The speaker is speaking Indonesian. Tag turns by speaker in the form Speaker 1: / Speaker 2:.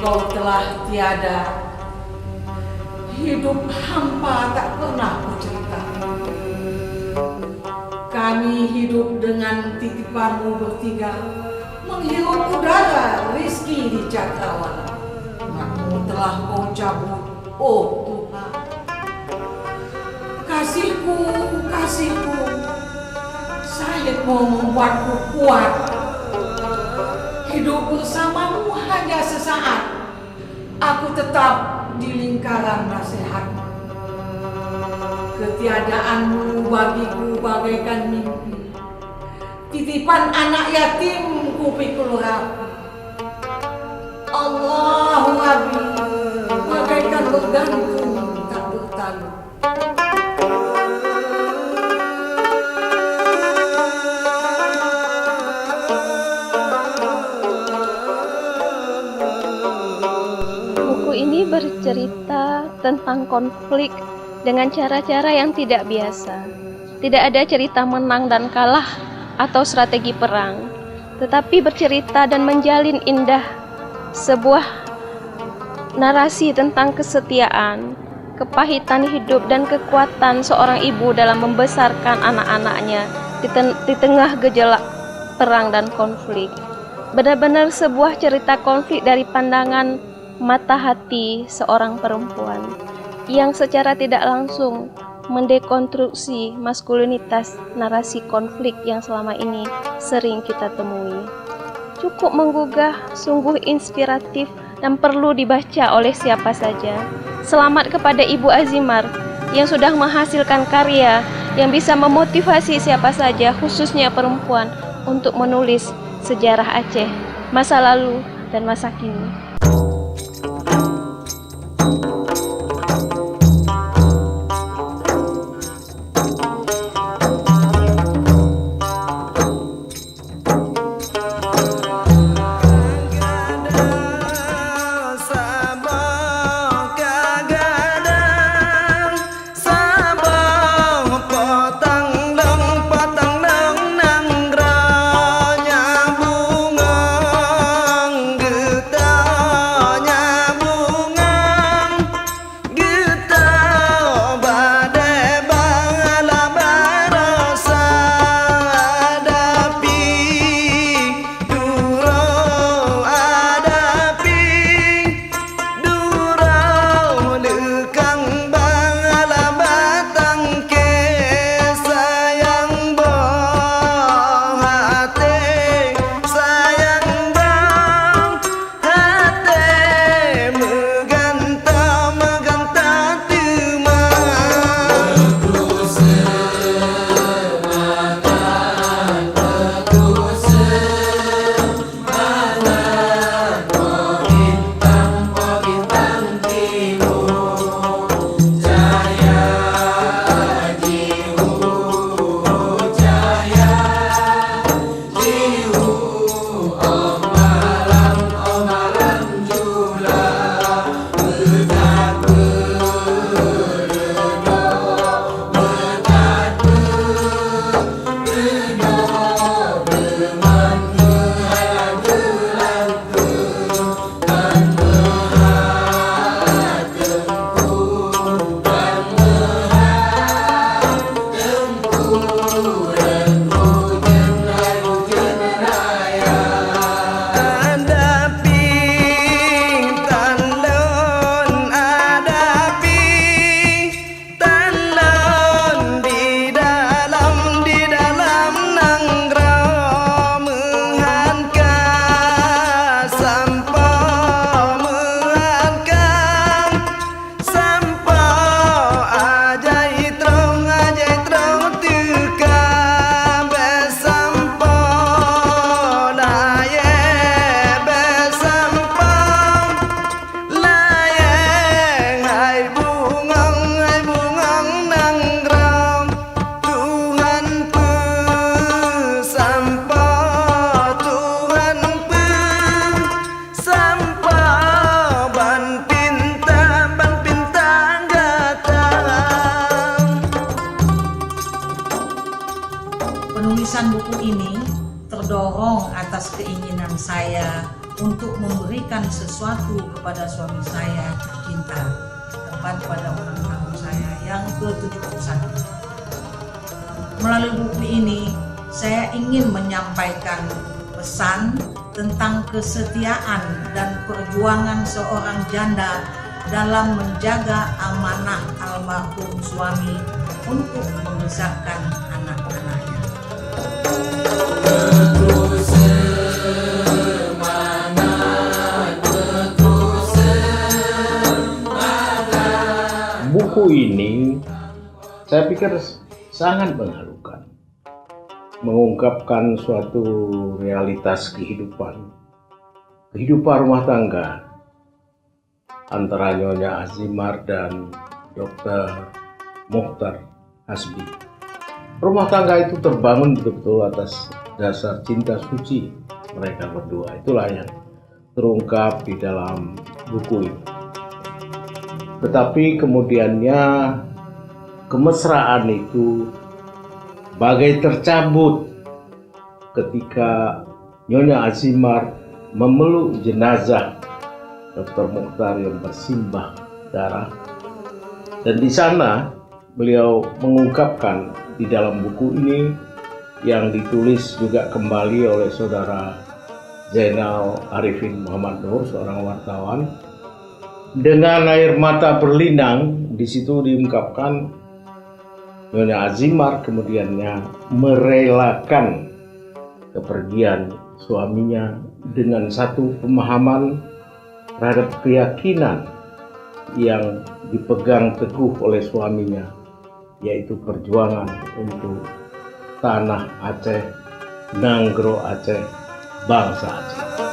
Speaker 1: engkau telah tiada, hidup hampa tak pernah bercerita. Kami hidup dengan titipanmu bertiga, menghirup udara rizki di cakrawala. Namun telah kau cabut, oh Tuhan. Kasihku, kasihku, sayapmu membuatku kuat. Hidup bersamamu hanya sesaat, aku tetap di lingkaran nasihat. Ketiadaanmu bagiku bagaikan mimpi, titipan anak yatim ku pikul rapi. Allahu Rabbi, bagaikan bergantung tak bertalu.
Speaker 2: Buku ini bercerita tentang konflik dengan cara-cara yang tidak biasa. Tidak ada cerita menang dan kalah atau strategi perang, tetapi bercerita dan menjalin indah sebuah narasi tentang kesetiaan, kepahitan hidup dan kekuatan seorang ibu dalam membesarkan anak-anaknya di tengah gejolak perang dan konflik. Benar-benar sebuah cerita konflik dari pandangan mata hati seorang perempuan yang secara tidak langsung mendekonstruksi maskulinitas narasi konflik yang selama ini sering kita temui. Cukup menggugah, sungguh inspiratif dan perlu dibaca oleh siapa saja. Selamat kepada Ibu Azimar yang sudah menghasilkan karya yang bisa memotivasi siapa saja, khususnya perempuan, untuk menulis sejarah Aceh, masa lalu dan masa kini.
Speaker 1: Penulisan buku ini terdorong atas keinginan saya untuk memberikan sesuatu kepada suami saya tercinta, tepat pada ulang tahun saya yang ke-71. Melalui buku ini, saya ingin menyampaikan pesan tentang kesetiaan dan perjuangan seorang janda dalam menjaga amanah almarhum suami untuk membesarkan anak-anaknya.
Speaker 3: Buku ini saya pikir sangat mengharukan, mengungkapkan suatu realitas kehidupan rumah tangga antara Nyonya Azimar dan Dr. Mokhtar Hasbi. Rumah tangga itu terbangun betul-betul atas dasar cinta suci mereka berdua. Itulah yang terungkap di dalam buku ini. Tetapi kemudiannya kemesraan itu bagai tercabut ketika Nyonya Azimar memeluk jenazah Dr. Mokhtar yang bersimbah darah. Dan di sana beliau mengungkapkan di dalam buku ini yang ditulis juga kembali oleh saudara Zainal Arifin Muhammad Nur, seorang wartawan. Dengan air mata berlinang, di situ diungkapkan Nyonya Azimar kemudiannya merelakan kepergian suaminya dengan satu pemahaman terhadap keyakinan yang dipegang teguh oleh suaminya, yaitu perjuangan untuk tanah Aceh, Nanggro Aceh, bangsa Aceh.